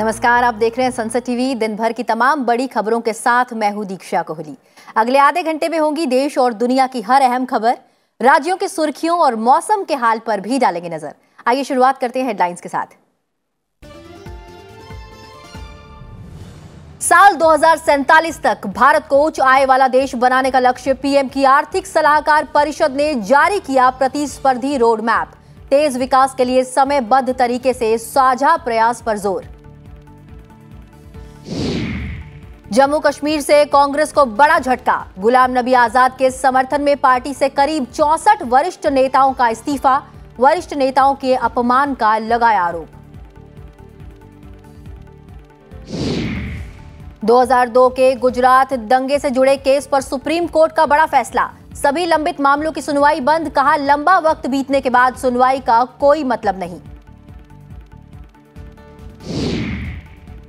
नमस्कार, आप देख रहे हैं संसद टीवी। दिन भर की तमाम बड़ी खबरों के साथ मैं हूं दीक्षा कोहली। अगले आधे घंटे में होंगी देश और दुनिया की हर अहम खबर, राज्यों की सुर्खियों और मौसम के हाल पर भी डालेंगे नजर। आइए शुरुआत करते हैं हेडलाइंस के साथ। साल 2047 तक भारत को उच्च आय वाला देश बनाने का लक्ष्य पीएम की आर्थिक सलाहकार परिषद ने जारी किया प्रतिस्पर्धी रोड मैप। तेज विकास के लिए समयबद्ध तरीके से साझा प्रयास पर जोर। जम्मू कश्मीर से कांग्रेस को बड़ा झटका। गुलाम नबी आजाद के समर्थन में पार्टी से करीब 64 वरिष्ठ नेताओं का इस्तीफा। वरिष्ठ नेताओं के अपमान का लगाया आरोप। 2002 के गुजरात दंगे से जुड़े केस पर सुप्रीम कोर्ट का बड़ा फैसला। सभी लंबित मामलों की सुनवाई बंद। कहा, लंबा वक्त बीतने के बाद सुनवाई का कोई मतलब नहीं।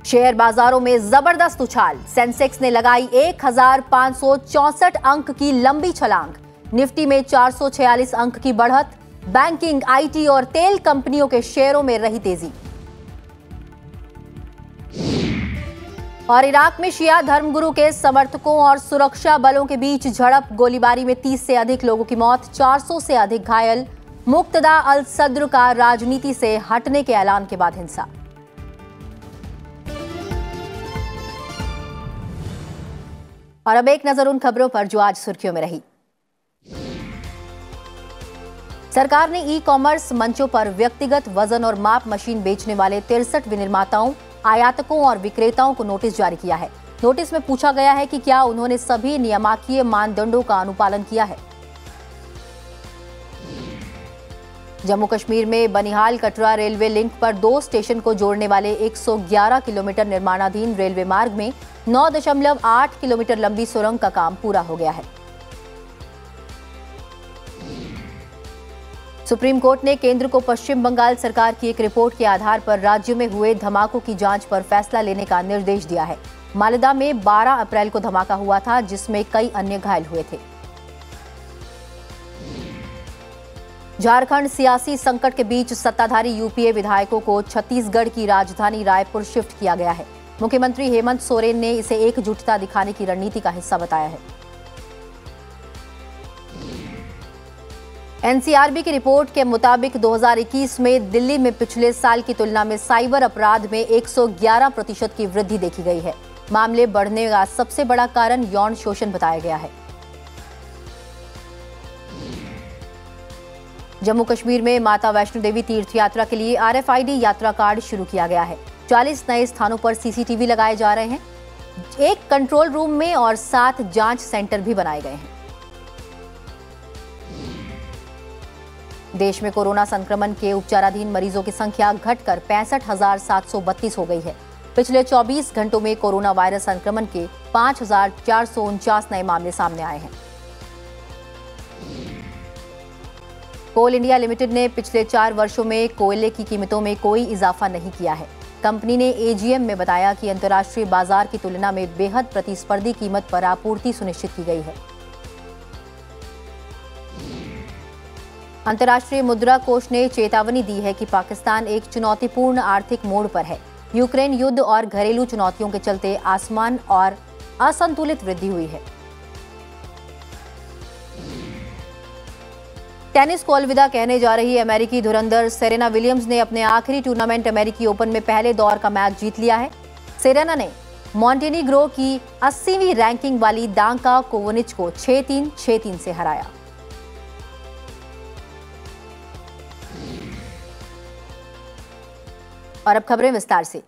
शेयर बाजारों में जबरदस्त उछाल। सेंसेक्स ने लगाई 1564 अंक की लंबी छलांग। निफ्टी में 446 अंक की बढ़त। बैंकिंग, आईटी और तेल कंपनियों के शेयरों में रही तेजी। और इराक में शिया धर्मगुरु के समर्थकों और सुरक्षा बलों के बीच झड़प। गोलीबारी में 30 से अधिक लोगों की मौत, 400 से अधिक घायल। मुक्तदा अल सद्र का राजनीति से हटने के ऐलान के बाद हिंसा। और अब एक नजर उन खबरों पर जो आज सुर्खियों में रही। सरकार ने ई कॉमर्स मंचों पर व्यक्तिगत वजन और माप मशीन बेचने वाले 63 विनिर्माताओं, आयातकों और विक्रेताओं को नोटिस जारी किया है। नोटिस में पूछा गया है कि क्या उन्होंने सभी नियामकीय मानदंडों का अनुपालन किया है। जम्मू कश्मीर में बनिहाल कटरा रेलवे लिंक पर 2 स्टेशन को जोड़ने वाले 111 किलोमीटर निर्माणाधीन रेलवे मार्ग में 9.8 किलोमीटर लंबी सुरंग का काम पूरा हो गया है। सुप्रीम कोर्ट ने केंद्र को पश्चिम बंगाल सरकार की एक रिपोर्ट के आधार पर राज्य में हुए धमाकों की जांच पर फैसला लेने का निर्देश दिया है। मालदा में 12 अप्रैल को धमाका हुआ था, जिसमें कई अन्य घायल हुए थे। झारखंड सियासी संकट के बीच सत्ताधारी यूपीए विधायकों को छत्तीसगढ़ की राजधानी रायपुर शिफ्ट किया गया है। मुख्यमंत्री हेमंत सोरेन ने इसे एकजुटता दिखाने की रणनीति का हिस्सा बताया है। एनसीआरबी की रिपोर्ट के मुताबिक 2021 में दिल्ली में पिछले साल की तुलना में साइबर अपराध में 111% की वृद्धि देखी गई है। मामले बढ़ने का सबसे बड़ा कारण यौन शोषण बताया गया है। जम्मू कश्मीर में माता वैष्णो देवी तीर्थ यात्रा के लिए आरएफआईडी यात्रा कार्ड शुरू किया गया है। 40 नए स्थानों पर सीसीटीवी लगाए जा रहे हैं। एक कंट्रोल रूम में और 7 जांच सेंटर भी बनाए गए हैं। देश में कोरोना संक्रमण के उपचाराधीन मरीजों की संख्या घटकर 65,732 हो गई है। पिछले 24 घंटों में कोरोना वायरस संक्रमण के 5,449 नए मामले सामने आए हैं। कोल इंडिया लिमिटेड ने पिछले 4 वर्षों में कोयले की कीमतों में कोई इजाफा नहीं किया है। कंपनी ने एजीएम में बताया कि अंतर्राष्ट्रीय बाजार की तुलना में बेहद प्रतिस्पर्धी कीमत पर आपूर्ति सुनिश्चित की गई है। अंतर्राष्ट्रीय मुद्रा कोष ने चेतावनी दी है कि पाकिस्तान एक चुनौतीपूर्ण आर्थिक मोड़ पर है। यूक्रेन युद्ध और घरेलू चुनौतियों के चलते आसमान और असंतुलित वृद्धि हुई है। टेनिस को अलविदा कहने जा रही अमेरिकी धुरंधर सेरेना विलियम्स ने अपने आखिरी टूर्नामेंट अमेरिकी ओपन में पहले दौर का मैच जीत लिया है। सेरेना ने मॉन्टेनीग्रो की 80वीं रैंकिंग वाली दांका कोवनिच को 6-3, 6-3 से हराया। और अब खबरें विस्तार से।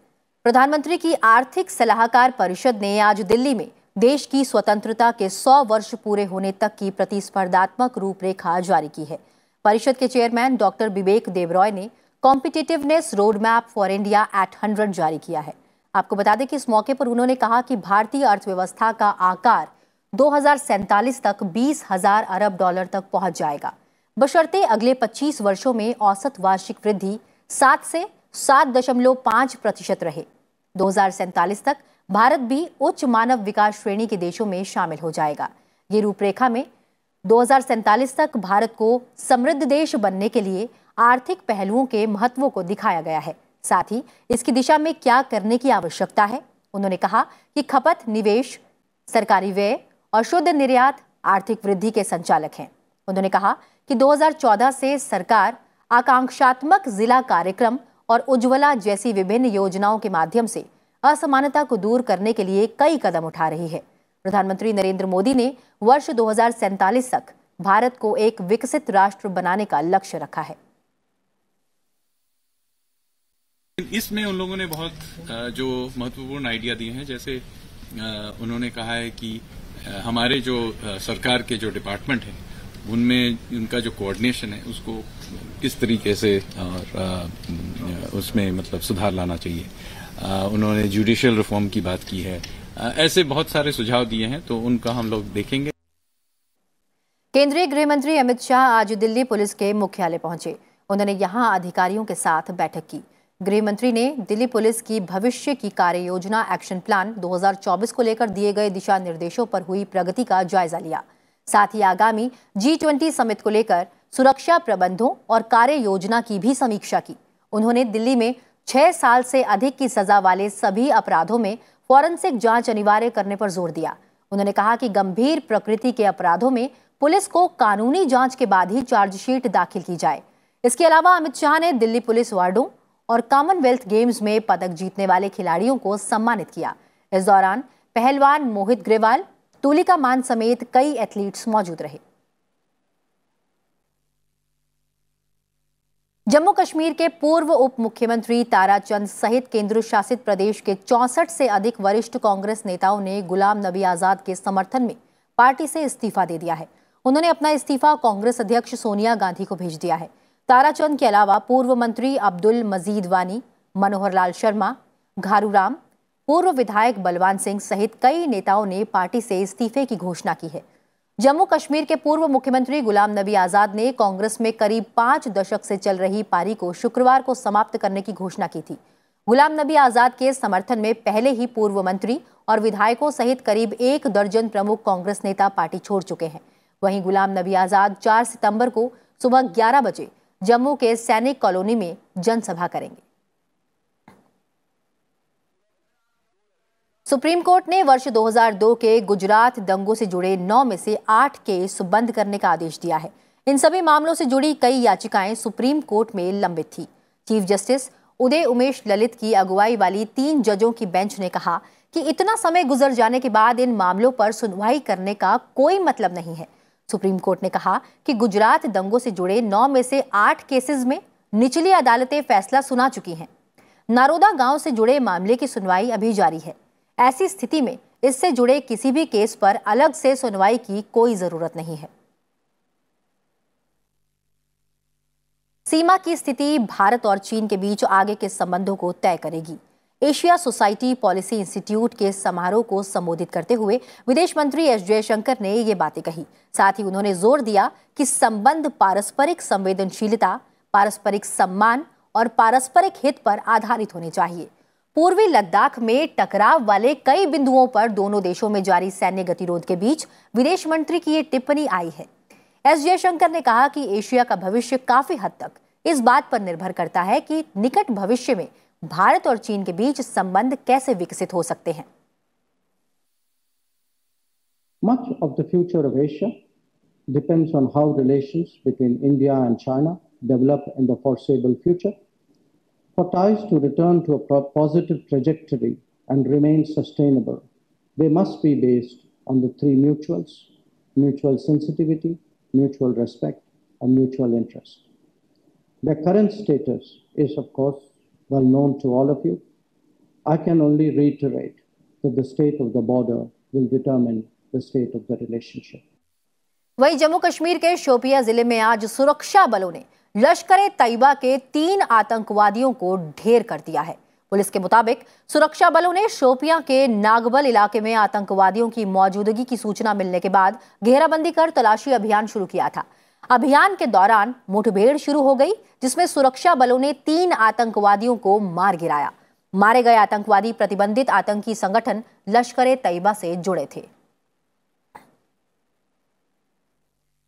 प्रधानमंत्री की आर्थिक सलाहकार परिषद ने आज दिल्ली में देश की स्वतंत्रता के 100 वर्ष पूरे होने तक की प्रतिस्पर्धात्मक रूपरेखा जारी की है। परिषद के चेयरमैन डॉक्टर बिबेक देबरॉय ने competitiveness road map for India at 100 जारी किया है। आपको बता दें कि इस मौके पर उन्होंने कहा कि भारतीय अर्थव्यवस्था का आकार 2047 तक 20,000 अरब डॉलर तक पहुंच जाएगा, बशर्ते अगले 25 वर्षों में औसत वार्षिक वृद्धि 7 से 7.5% रहे। 2047 तक भारत भी उच्च मानव विकास श्रेणी के देशों में शामिल हो जाएगा। ये रूपरेखा में 2047 तक भारत को समृद्ध देश बनने के लिए आर्थिक पहलुओं के महत्व को दिखाया गया है। साथ ही इसकी दिशा में क्या करने की आवश्यकता है। उन्होंने कहा कि खपत, निवेश, सरकारी व्यय और शुद्ध निर्यात आर्थिक वृद्धि के संचालक हैं। उन्होंने कहा कि 2014 से सरकार आकांक्षात्मक जिला कार्यक्रम और उज्ज्वला जैसी विभिन्न योजनाओं के माध्यम से असमानता को दूर करने के लिए कई कदम उठा रही है। प्रधानमंत्री नरेंद्र मोदी ने वर्ष 2047 तक भारत को एक विकसित राष्ट्र बनाने का लक्ष्य रखा है। इसमें उन लोगों ने बहुत जो महत्वपूर्ण आइडिया दिए हैं, जैसे उन्होंने कहा है कि हमारे जो सरकार के जो डिपार्टमेंट हैं उनमें उनका जो कोऑर्डिनेशन है उसको किस तरीके से और उसमें मतलब सुधार लाना चाहिए। उन्होंने जुडिशियल रिफॉर्म की बात की है। ऐसे बहुत सारे सुझाव दिए हैं, तो उनका हम लोग देखेंगे। केंद्रीय गृह मंत्री अमित शाह आज दिल्ली पुलिस के मुख्यालय पहुंचे। उन्होंने यहां अधिकारियों के साथ बैठक की। गृह मंत्री ने दिल्ली पुलिस की भविष्य की कार्य योजना एक्शन प्लान 2024 को लेकर दिए गए दिशा निर्देशों पर हुई प्रगति का जायजा लिया। साथ ही आगामी G20 समिट को लेकर सुरक्षा प्रबंधों और कार्य योजना की भी समीक्षा की। उन्होंने दिल्ली में 6 साल से अधिक की सजा वाले सभी अपराधों में फॉरेंसिक जांच अनिवार्य करने पर जोर दिया। उन्होंने कहा कि गंभीर प्रकृति के अपराधों में पुलिस को कानूनी जांच के बाद ही चार्जशीट दाखिल की जाए। इसके अलावा अमित शाह ने दिल्ली पुलिस वार्डों और कॉमनवेल्थ गेम्स में पदक जीतने वाले खिलाड़ियों को सम्मानित किया। इस दौरान पहलवान मोहित ग्रेवाल, तुलिका मान समेत कई एथलीट्स मौजूद रहे। जम्मू कश्मीर के पूर्व उप मुख्यमंत्री ताराचंद सहित केंद्र शासित प्रदेश के 64 से अधिक वरिष्ठ कांग्रेस नेताओं ने गुलाम नबी आजाद के समर्थन में पार्टी से इस्तीफा दे दिया है। उन्होंने अपना इस्तीफा कांग्रेस अध्यक्ष सोनिया गांधी को भेज दिया है। ताराचंद के अलावा पूर्व मंत्री अब्दुल मजीद वानी, मनोहर लाल शर्मा, घारूराम, पूर्व विधायक बलवान सिंह सहित कई नेताओं ने पार्टी से इस्तीफे की घोषणा की है। जम्मू कश्मीर के पूर्व मुख्यमंत्री गुलाम नबी आजाद ने कांग्रेस में करीब 5 दशक से चल रही पारी को शुक्रवार को समाप्त करने की घोषणा की थी। गुलाम नबी आजाद के समर्थन में पहले ही पूर्व मंत्री और विधायकों सहित करीब 1 दर्जन प्रमुख कांग्रेस नेता पार्टी छोड़ चुके हैं। वहीं गुलाम नबी आजाद 4 सितंबर को सुबह 11 बजे जम्मू के सैनिक कॉलोनी में जनसभा करेंगे। सुप्रीम कोर्ट ने वर्ष 2002 के गुजरात दंगों से जुड़े 9 में से 8 केस बंद करने का आदेश दिया है। इन सभी मामलों से जुड़ी कई याचिकाएं सुप्रीम कोर्ट में लंबित थी। चीफ जस्टिस उदय उमेश ललित की अगुवाई वाली 3 जजों की बेंच ने कहा कि इतना समय गुजर जाने के बाद इन मामलों पर सुनवाई करने का कोई मतलब नहीं है। सुप्रीम कोर्ट ने कहा कि गुजरात दंगों से जुड़े 9 में से 8 केसेस में निचली अदालतें फैसला सुना चुकी हैं। नारोदा गांव से जुड़े मामले की सुनवाई अभी जारी है। ऐसी स्थिति में इससे जुड़े किसी भी केस पर अलग से सुनवाई की कोई जरूरत नहीं है। सीमा की स्थिति भारत और चीन के बीच आगे के संबंधों को तय करेगी। एशिया सोसाइटी पॉलिसी इंस्टीट्यूट के समारोह को संबोधित करते हुए विदेश मंत्री एस जयशंकर ने ये बातें कही। साथ ही उन्होंने जोर दिया कि संबंध पारस्परिक संवेदनशीलता, पारस्परिक सम्मान और पारस्परिक हित पर आधारित होने चाहिए। पूर्वी लद्दाख में टकराव वाले कई बिंदुओं पर दोनों देशों में जारी सैन्य गतिरोध के बीच विदेश मंत्री की ये टिप्पणी आई है। एस जयशंकर ने कहा कि एशिया का भविष्य काफी हद तक इस बात पर निर्भर करता है कि निकट भविष्य में भारत और चीन के बीच संबंध कैसे विकसित हो सकते हैं। Much of the future of Asia depends on how relations between India and China develop in the foreseeable future. For ties to return to a positive trajectory and remain sustainable, they must be based on the 3 mutuals: mutual sensitivity, mutual respect, and mutual interest. Their current status is, of course, well known to all of you. I can only reiterate that the state of the border will determine the state of the relationship. वहीं जम्मू कश्मीर के शोपिया जिले में आज सुरक्षा बलों ने लश्कर-ए-तैयबा के 3 आतंकवादियों को ढेर कर दिया है। पुलिस के मुताबिक सुरक्षा बलों ने शोपिया के नागबल इलाके में आतंकवादियों की मौजूदगी की सूचना मिलने के बाद घेराबंदी कर तलाशी अभियान शुरू किया था। अभियान के दौरान मुठभेड़ शुरू हो गई, जिसमें सुरक्षा बलों ने 3 आतंकवादियों को मार गिराया। मारे गए आतंकवादी प्रतिबंधित आतंकी संगठन लश्कर-ए-तैयबा से जुड़े थे।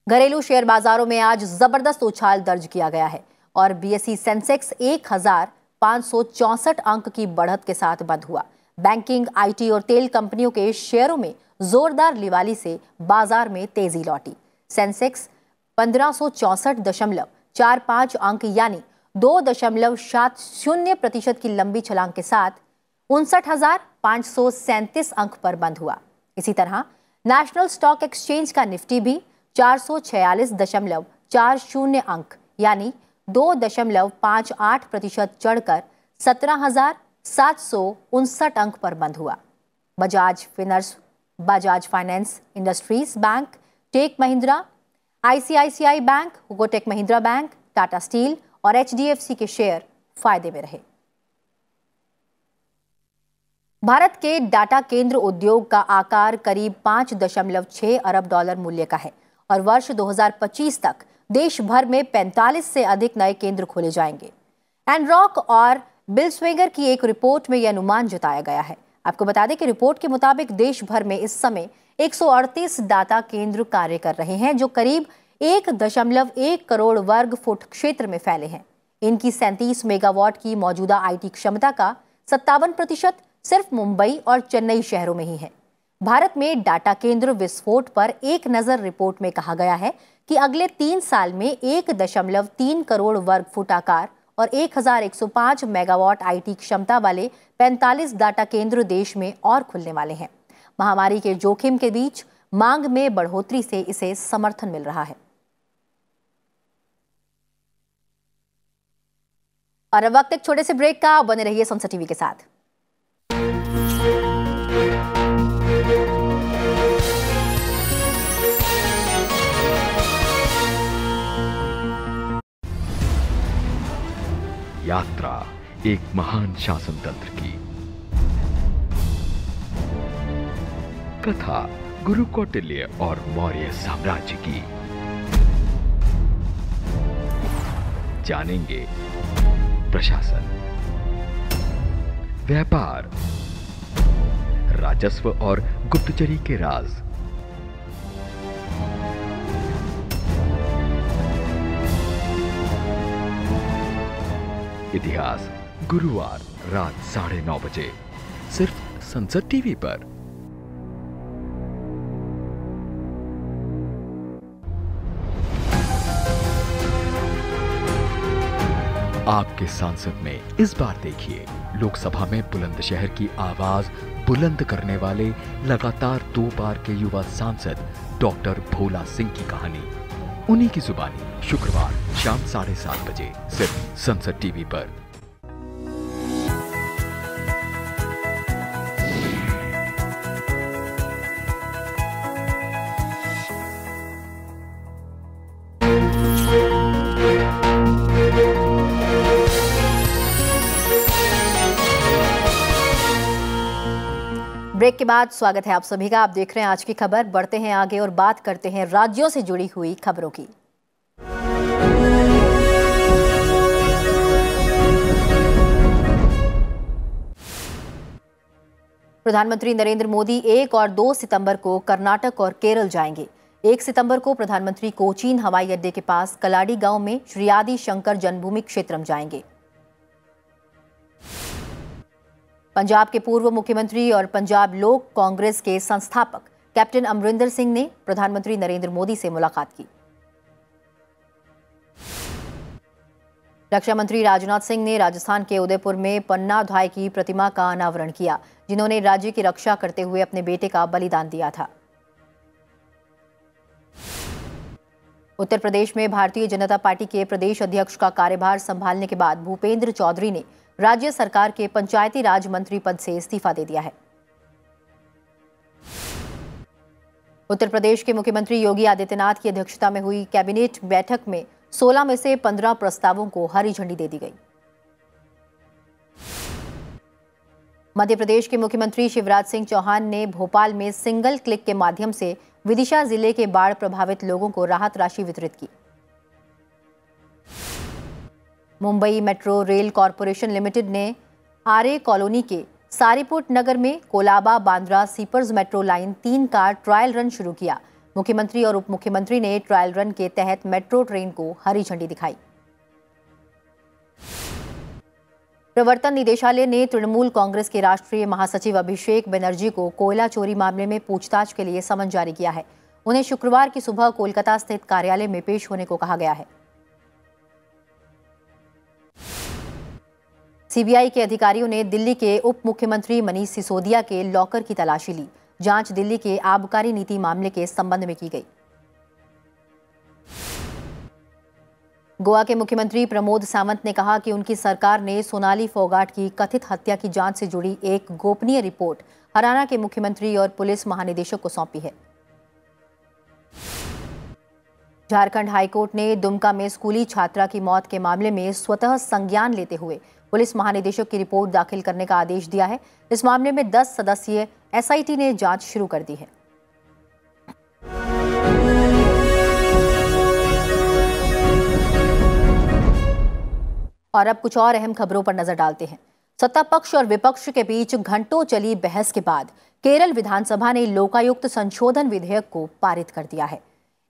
घरेलू शेयर बाजारों में आज जबरदस्त उछाल दर्ज किया गया है और बीएसई सेंसेक्स 1000 564 अंक की बढ़त के साथ बंद हुआ। बैंकिंग, आईटी और तेल कंपनियों के शेयरों में जोरदार लिवाली से बाजार में तेजी लौटी। सेंसेक्स 1564.45 अंक यानी 2.70% की लंबी छलांग के साथ 59,537 अंक पर बंद हुआ। इसी तरह नेशनल स्टॉक एक्सचेंज का निफ्टी भी 446.40 अंक यानी 2.58% चढ़कर 17,759 अंक पर बंद हुआ। Bajaj finance industries bank, tech Mahindra, ICICI bank, Kotak Mahindra bank, Tata steel और एचडीएफसी के शेयर फायदे में रहे। भारत के डाटा केंद्र उद्योग का आकार करीब 5.6 अरब डॉलर मूल्य का है और वर्ष 2025 तक देश भर में 45 से अधिक नए केंद्र खोले जाएंगे। एनरॉक और बिल्स्वेगर की एक रिपोर्ट में यह अनुमान जताया गया है। आपको बता दें कि रिपोर्ट के मुताबिक देश भर में इस समय 138 डाटा केंद्र कार्य कर रहे हैं जो करीब 1.1 करोड़ वर्ग फुट क्षेत्र में फैले हैं। इनकी 37 मेगावाट की मौजूदा आईटी क्षमता का 57% सिर्फ मुंबई और चेन्नई शहरों में ही है। भारत में डाटा केंद्र विस्फोट पर एक नजर रिपोर्ट में कहा गया है कि अगले 3 साल में 1.3 करोड़ वर्ग फुट आकार और 1105 मेगावाट आईटी क्षमता वाले 45 डाटा केंद्र देश में और खुलने वाले हैं। महामारी के जोखिम के बीच मांग में बढ़ोतरी से इसे समर्थन मिल रहा है। और अब वक्त एक छोटे से ब्रेक का, बने रहिए संसद टीवी के साथ। यात्रा एक महान शासन तंत्र की कथा, गुरु कौटिल्य और मौर्य साम्राज्य की। जानेंगे प्रशासन, व्यापार, राजस्व और गुप्तचरी के राज। इतिहास गुरुवार रात 9:30 बजे सिर्फ संसद टीवी पर। आपके सांसद में इस बार देखिए लोकसभा में बुलंदशहर की आवाज बुलंद करने वाले लगातार 2 बार के युवा सांसद डॉक्टर भोला सिंह की कहानी, उन्हीं की जुबानी, शुक्रवार शाम 7:30 बजे सिर्फ संसद टीवी पर। ब्रेक के बाद स्वागत है आप सभी का। आप देख रहे हैं आज की खबर। बढ़ते हैं आगे और बात करते हैं राज्यों से जुड़ी हुई खबरों की। प्रधानमंत्री नरेंद्र मोदी 1 और 2 सितंबर को कर्नाटक और केरल जाएंगे। 1 सितंबर को प्रधानमंत्री कोचीन हवाई अड्डे के पास कलाडी गांव में श्री आदि शंकर जन्मभूमि क्षेत्रम जाएंगे। पंजाब के पूर्व मुख्यमंत्री और पंजाब लोक कांग्रेस के संस्थापक कैप्टन अमरिंदर सिंह ने प्रधानमंत्री नरेंद्र मोदी से मुलाकात की। रक्षा मंत्री राजनाथ सिंह ने राजस्थान के उदयपुर में पन्ना धाय की प्रतिमा का अनावरण किया, जिन्होंने राज्य की रक्षा करते हुए अपने बेटे का बलिदान दिया था। उत्तर प्रदेश में भारतीय जनता पार्टी के प्रदेश अध्यक्ष का कार्यभार संभालने के बाद भूपेंद्र चौधरी ने राज्य सरकार के पंचायती राज मंत्री पद से इस्तीफा दे दिया है। उत्तर प्रदेश के मुख्यमंत्री योगी आदित्यनाथ की अध्यक्षता में हुई कैबिनेट बैठक में 16 में से 15 प्रस्तावों को हरी झंडी दे दी गई। मध्य प्रदेश के मुख्यमंत्री शिवराज सिंह चौहान ने भोपाल में सिंगल क्लिक के माध्यम से विदिशा जिले के बाढ़ प्रभावित लोगों को राहत राशि वितरित की। Mumbai metro rail corporation limited ने आरे कॉलोनी के सारीपुट नगर में कोलाबा बांद्रा सीपर्स मेट्रो लाइन 3 का ट्रायल रन शुरू किया। मुख्यमंत्री और उप मुख्यमंत्री ने ट्रायल रन के तहत मेट्रो ट्रेन को हरी झंडी दिखाई। प्रवर्तन निदेशालय ने तृणमूल कांग्रेस के राष्ट्रीय महासचिव अभिषेक बनर्जी को कोयला चोरी मामले में पूछताछ के लिए समन जारी किया है। उन्हें शुक्रवार की सुबह कोलकाता स्थित कार्यालय में पेश होने को कहा गया है। सीबीआई के अधिकारियों ने दिल्ली के उप मुख्यमंत्री मनीष सिसोदिया के लॉकर की तलाशी ली। जांच दिल्ली के आबकारी नीति मामले के संबंध में की गई। गोवा के मुख्यमंत्री प्रमोद सावंत ने कहा कि उनकी सरकार ने सोनाली फोगाट की कथित हत्या की जांच से जुड़ी एक गोपनीय रिपोर्ट हरियाणा के मुख्यमंत्री और पुलिस महानिदेशक को सौंपी है। झारखंड हाईकोर्ट ने दुमका में स्कूली छात्रा की मौत के मामले में स्वतः संज्ञान लेते हुए पुलिस महानिदेशक की रिपोर्ट दाखिल करने का आदेश दिया है। इस मामले में 10 सदस्यीय एसआईटी ने जांच शुरू कर दी है। और अब कुछ और अहम खबरों पर नजर डालते हैं। सत्ता पक्ष और विपक्ष के बीच घंटों चली बहस के बाद केरल विधानसभा ने लोकायुक्त संशोधन विधेयक को पारित कर दिया है।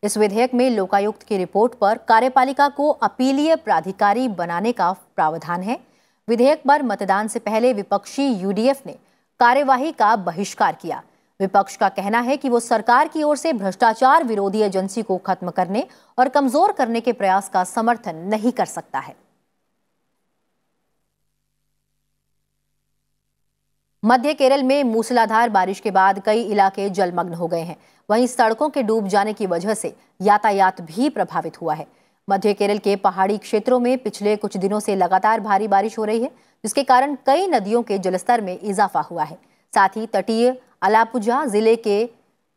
इस विधेयक में लोकायुक्त की रिपोर्ट पर कार्यपालिका को अपीलीय प्राधिकारी बनाने का प्रावधान है। विधेयक पर मतदान से पहले विपक्षी यूडीएफ ने कार्यवाही का बहिष्कार किया। विपक्ष का कहना है कि वो सरकार की ओर से भ्रष्टाचार विरोधी एजेंसी को खत्म करने और कमजोर करने के प्रयास का समर्थन नहीं कर सकता है। मध्य केरल में मूसलाधार बारिश के बाद कई इलाके जलमग्न हो गए हैं। वहीं सड़कों के डूब जाने की वजह से यातायात भी प्रभावित हुआ है। मध्य केरल के पहाड़ी क्षेत्रों में पिछले कुछ दिनों से लगातार भारी बारिश हो रही है, जिसके कारण कई नदियों के जलस्तर में इजाफा हुआ है। साथ ही तटीय अलापुझा जिले के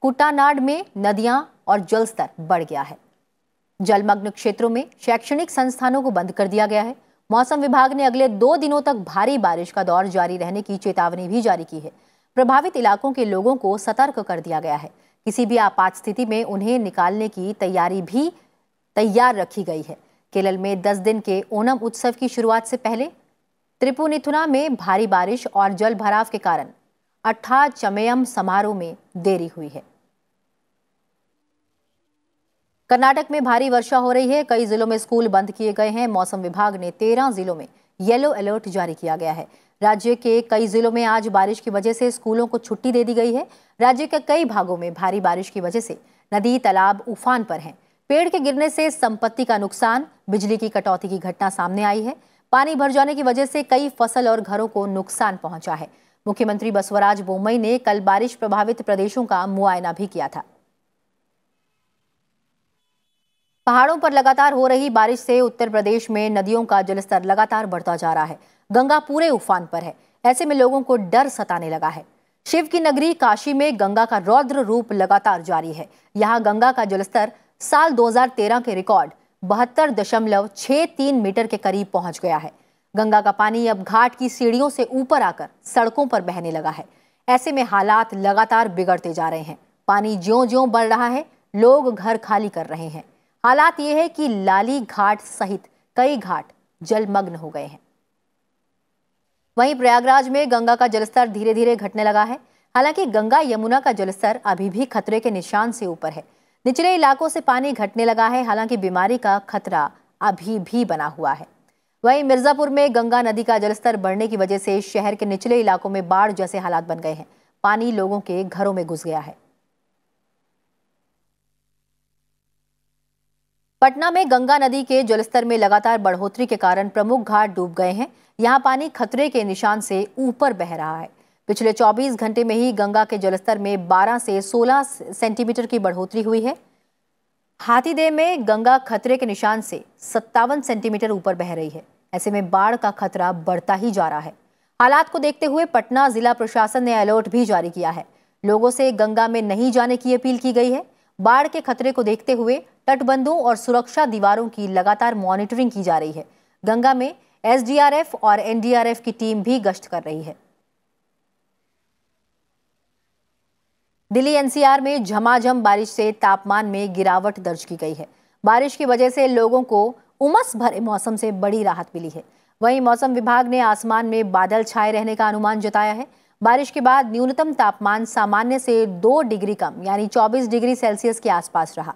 कुटानाड में नदियां और जलस्तर बढ़ गया है। जलमग्न क्षेत्रों में शैक्षणिक संस्थानों को बंद कर दिया गया है। मौसम विभाग ने अगले 2 दिनों तक भारी बारिश का दौर जारी रहने की चेतावनी भी जारी की है। प्रभावित इलाकों के लोगों को सतर्क कर दिया गया है। किसी भी आपात स्थिति में उन्हें निकालने की तैयारी भी तैयार रखी गई है। केरल में 10 दिन के ओणम उत्सव की शुरुआत से पहले त्रिपुनिथुरा में भारी बारिश और जल भराव के कारण अट्ठाचमयम समारोह में देरी हुई है। कर्नाटक में भारी वर्षा हो रही है। कई जिलों में स्कूल बंद किए गए हैं। मौसम विभाग ने 13 जिलों में येलो अलर्ट जारी किया गया है। राज्य के कई जिलों में आज बारिश की वजह से स्कूलों को छुट्टी दे दी गई है। राज्य के कई भागों में भारी बारिश की वजह से नदी तालाब उफान पर हैं। पेड़ के गिरने से संपत्ति का नुकसान, बिजली की कटौती की घटना सामने आई है। पानी भर जाने की वजह से कई फसल और घरों को नुकसान पहुंचा है। मुख्यमंत्री बसवराज बोम्मई ने कल बारिश प्रभावित प्रदेशों का मुआयना भी किया था। पहाड़ों पर लगातार हो रही बारिश से उत्तर प्रदेश में नदियों का जलस्तर लगातार बढ़ता जा रहा है। गंगा पूरे उफान पर है। ऐसे में लोगों को डर सताने लगा है। शिव की नगरी काशी में गंगा का रौद्र रूप लगातार जारी है। यहाँ गंगा का जलस्तर साल 2013 के रिकॉर्ड 72.63 मीटर के करीब पहुंच गया है। गंगा का पानी अब घाट की सीढ़ियों से ऊपर आकर सड़कों पर बहने लगा है। ऐसे में हालात लगातार बिगड़ते जा रहे हैं। पानी ज्यों-ज्यों बढ़ रहा है, लोग घर खाली कर रहे हैं। हालात ये है कि लाली घाट सहित कई घाट जलमग्न हो गए हैं। वहीं प्रयागराज में गंगा का जलस्तर धीरे धीरे घटने लगा है। हालांकि गंगा यमुना का जलस्तर अभी भी खतरे के निशान से ऊपर है। निचले इलाकों से पानी घटने लगा है। हालांकि बीमारी का खतरा अभी भी बना हुआ है। वहीं मिर्जापुर में गंगा नदी का जलस्तर बढ़ने की वजह से शहर के निचले इलाकों में बाढ़ जैसे हालात बन गए हैं। पानी लोगों के घरों में घुस गया है। पटना में गंगा नदी के जलस्तर में लगातार बढ़ोतरी के कारण प्रमुख घाट डूब गए हैं। यहां पानी खतरे के निशान से ऊपर बह रहा है। पिछले 24 घंटे में ही गंगा के जलस्तर में 12 से 16 सेंटीमीटर की बढ़ोतरी हुई है। हाथीदह में गंगा खतरे के निशान से 57 सेंटीमीटर ऊपर बह रही है। ऐसे में बाढ़ का खतरा बढ़ता ही जा रहा है। हालात को देखते हुए पटना जिला प्रशासन ने अलर्ट भी जारी किया है। लोगों से गंगा में नहीं जाने की अपील की गई है। बाढ़ के खतरे को देखते हुए तटबंधों और सुरक्षा दीवारों की लगातार मॉनिटरिंग की जा रही है। गंगा में एसडीआरएफ और एनडीआरएफ की टीम भी गश्त कर रही है। दिल्ली एनसीआर में झमाझम बारिश से तापमान में गिरावट दर्ज की गई है। बारिश की वजह से लोगों को उमस भरे मौसम से बड़ी राहत मिली है। वहीं मौसम विभाग ने आसमान में बादल छाए रहने का अनुमान जताया है। बारिश के बाद न्यूनतम तापमान सामान्य से 2 डिग्री कम यानी 24 डिग्री सेल्सियस के आसपास रहा।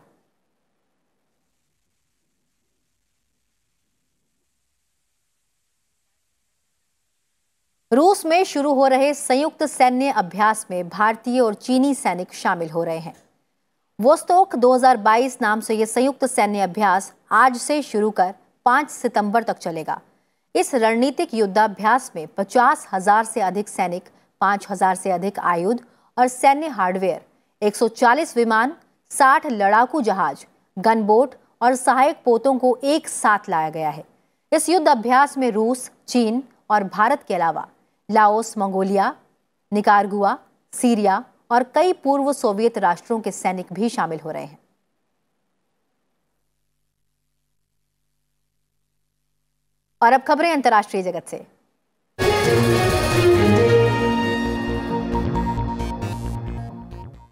रूस में शुरू हो रहे संयुक्त सैन्य अभ्यास में भारतीय और चीनी सैनिक शामिल हो रहे हैं। वोस्तोक 2022 नाम से यह संयुक्त सैन्य अभ्यास आज से शुरू कर 5 सितंबर तक चलेगा। इस रणनीतिक युद्धाभ्यास में 50,000 से अधिक सैनिक, 5,000 से अधिक आयुध और सैन्य हार्डवेयर, 140 विमान, 60 लड़ाकू जहाज, गनबोट और सहायक पोतों को एक साथ लाया गया है। इस युद्ध अभ्यास में रूस, चीन और भारत के अलावा लाओस, मंगोलिया, निकारागुआ, सीरिया और कई पूर्व सोवियत राष्ट्रों के सैनिक भी शामिल हो रहे हैं। और अब खबरें अंतर्राष्ट्रीय जगत से।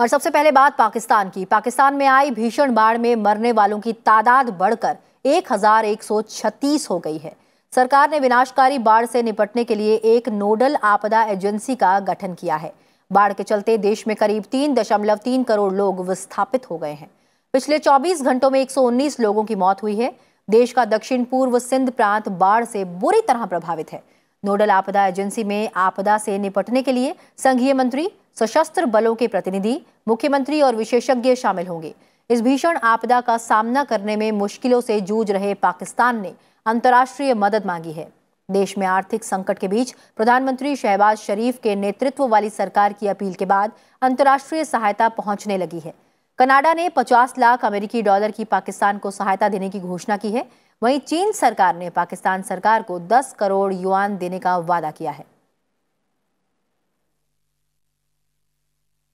और सबसे पहले बात पाकिस्तान की। पाकिस्तान में आई भीषण बाढ़ में मरने वालों की तादाद बढ़कर 1136 हो गई है। सरकार ने विनाशकारी बाढ़ से निपटने के लिए एक नोडल आपदा एजेंसी का गठन किया है। बाढ़ के चलते देश में करीब 3.3 करोड़ लोग विस्थापित हो गए हैं। पिछले 24 घंटों में 119 लोगों की मौत हुई है। देश का दक्षिण पूर्व सिंध प्रांत बाढ़ से बुरी तरह प्रभावित है। नोडल आपदा एजेंसी में आपदा से निपटने के लिए संघीय मंत्री, सशस्त्र बलों के प्रतिनिधि, मुख्यमंत्री और विशेषज्ञ शामिल होंगे। इस भीषण आपदा का सामना करने में मुश्किलों से जूझ रहे पाकिस्तान ने अंतर्राष्ट्रीय मदद मांगी है। देश में आर्थिक संकट के बीच प्रधानमंत्री शहबाज शरीफ के नेतृत्व वाली सरकार की अपील के बाद अंतर्राष्ट्रीय सहायता पहुंचने लगी है। कनाडा ने 50 लाख अमेरिकी डॉलर की पाकिस्तान को सहायता देने की घोषणा की है। वहीं चीन सरकार ने पाकिस्तान सरकार को 10 करोड़ युआन देने का वादा किया है।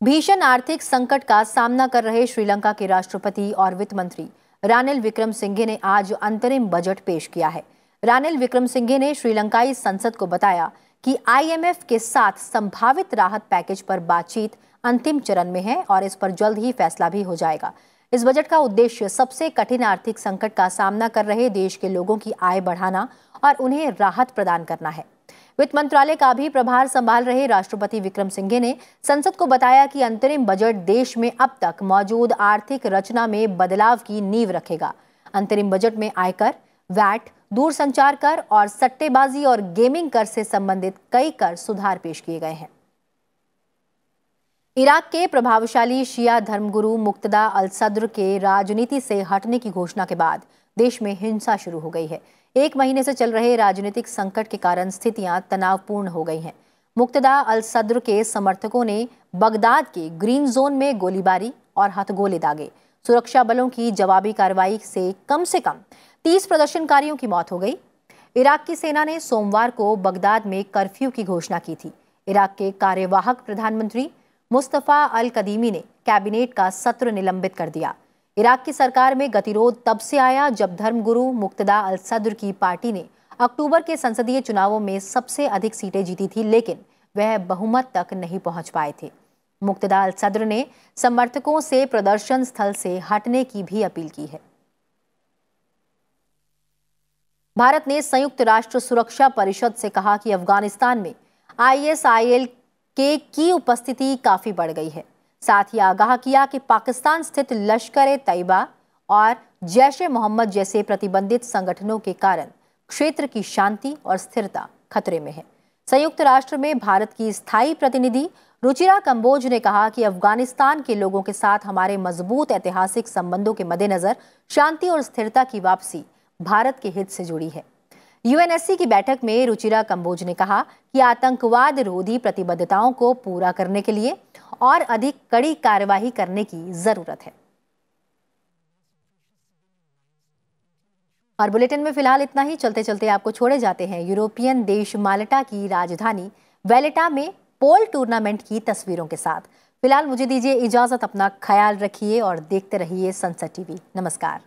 भीषण आर्थिक संकट का सामना कर रहे श्रीलंका के राष्ट्रपति और वित्त मंत्री रानिल विक्रमसिंघे ने आज अंतरिम बजट पेश किया है। रानिल विक्रमसिंघे ने श्रीलंकाई संसद को बताया कि आईएमएफ के साथ संभावित राहत पैकेज पर बातचीत अंतिम चरण में है और इस पर जल्द ही फैसला भी हो जाएगा। इस बजट का उद्देश्य सबसे कठिन आर्थिक संकट का सामना कर रहे देश के लोगों की आय बढ़ाना और उन्हें राहत प्रदान करना है। वित्त मंत्रालय का भी प्रभार संभाल रहे राष्ट्रपति विक्रमसिंघे ने संसद को बताया कि अंतरिम बजट देश में अब तक मौजूद आर्थिक रचना में बदलाव की नींव रखेगा। अंतरिम बजट में आयकर, वैट, दूरसंचार कर और सट्टेबाजी और गेमिंग कर से संबंधित कई कर सुधार पेश किए गए हैं। इराक के प्रभावशाली शिया धर्मगुरु मुक्तदा अल सद्र के राजनीति से हटने की घोषणा के बाद देश में हिंसा शुरू हो गई है। 1 महीने से चल रहे राजनीतिक संकट के कारण स्थितियां तनावपूर्ण हो गई हैं। मुक्तदा अल सद्र के समर्थकों ने बगदाद के ग्रीन जोन में गोलीबारी और हथगोले दागे। सुरक्षा बलों की जवाबी कार्रवाई से कम 30 प्रदर्शनकारियों की मौत हो गई। इराक की सेना ने सोमवार को बगदाद में कर्फ्यू की घोषणा की थी। इराक के कार्यवाहक प्रधानमंत्री मुस्तफा अल कदीमी ने कैबिनेट का सत्र निलंबित कर दिया। इराक की सरकार में गतिरोध तब से आया जब धर्मगुरु मुक्तदा अल सद्र की पार्टी ने अक्टूबर के संसदीय चुनावों में सबसे अधिक सीटें जीती थी, लेकिन वह बहुमत तक नहीं पहुंच पाए थे। मुक्तदा अल सद्र ने समर्थकों से प्रदर्शन स्थल से हटने की भी अपील की है। भारत ने संयुक्त राष्ट्र सुरक्षा परिषद से कहा कि अफगानिस्तान में ISIL की उपस्थिति काफी बढ़ गई है। साथ ही आगाह किया कि पाकिस्तान स्थित लश्कर-ए-तैयबा और जैश-ए-मोहम्मद जैसे प्रतिबंधित संगठनों के कारण क्षेत्र की शांति और स्थिरता खतरे में है। संयुक्त राष्ट्र में भारत की स्थायी प्रतिनिधि रुचिरा कंबोज ने कहा कि अफगानिस्तान के लोगों के साथ हमारे मजबूत ऐतिहासिक संबंधों के मद्देनजर शांति और स्थिरता की वापसी भारत के हित से जुड़ी है। UNSC की बैठक में रुचिरा कंबोज ने कहा कि आतंकवाद रोधी प्रतिबद्धताओं को पूरा करने के लिए और अधिक कड़ी कार्यवाही करने की जरूरत है। और बुलेटिन में फिलहाल इतना ही। चलते चलते आपको छोड़े जाते हैं यूरोपियन देश माल्टा की राजधानी वैलेटा में पोल टूर्नामेंट की तस्वीरों के साथ। फिलहाल मुझे दीजिए इजाजत। अपना ख्याल रखिए और देखते रहिए संसद टीवी। नमस्कार।